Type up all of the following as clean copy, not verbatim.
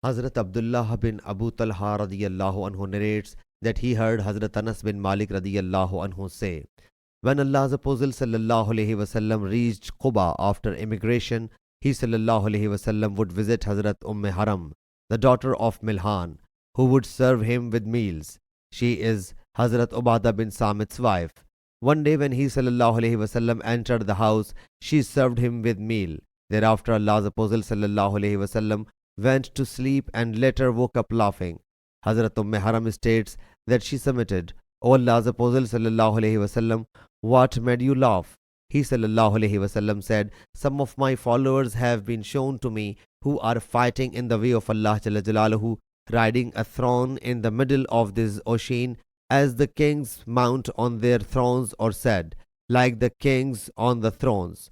Hazrat Abdullah bin Abu Talha radiyallahu anhu narrates that he heard Hazrat Anas bin Malik radiyallahu anhu say, when Allah's Apostle sallallahu alaihi wasallam reached Quba after immigration, he sallallahu alaihi wasallam would visit Hazrat Haram, the daughter of Milhan, who would serve him with meals. She is Hazrat Ubadah bin Samit's wife. One day when he sallallahu alaihi wasallam entered the house, she served him with meal. Thereafter Allah's Apostle sallallahu alaihi wasallam went to sleep and later woke up laughing. Hazrat Haram states that she submitted, O Allah's Apostle sallallahu alaihi wasallam, what made you laugh? He sallallahu alaihi wasallam said, some of my followers have been shown to me who are fighting in the way of Allah Jalla Jalaluhu, riding a throne in the middle of this ocean, as the kings mount on their thrones, or said, like the kings on the thrones.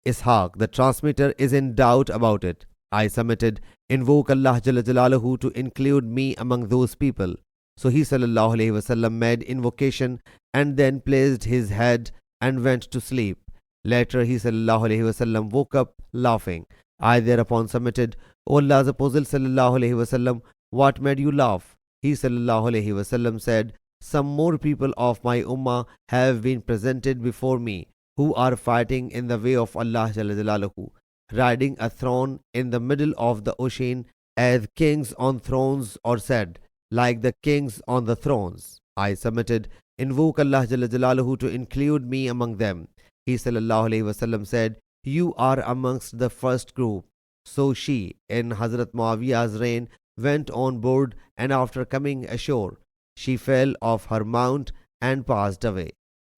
Ishaq, the transmitter, is in doubt about it. I submitted, invoke Allah Jalla Jalaluhu to include me among those people. So he sallallahu alaihi wasallam made invocation and then placed his head and went to sleep. Later he sallallahu alaihi wasallam woke up laughing. I thereupon submitted, O Allah's Apostle sallallahu alaihi wasallam, what made you laugh? He sallallahu alaihi wasallam said, some more people of my ummah have been presented before me who are fighting in the way of Allah Jalla Jalaluhu, riding a throne in the middle of the ocean, as kings on thrones, or said, like the kings on the thrones. I submitted, invoke Allah Jalla Jalaluhu to include me among them. He sallallahu alaihi wasallam said, you are amongst the first group. So she, in Hazrat Muawiyah's reign, went on board, and after coming ashore, she fell off her mount and passed away.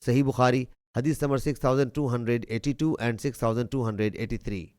Sahih Bukhari, Hadith number 6282 and 6283.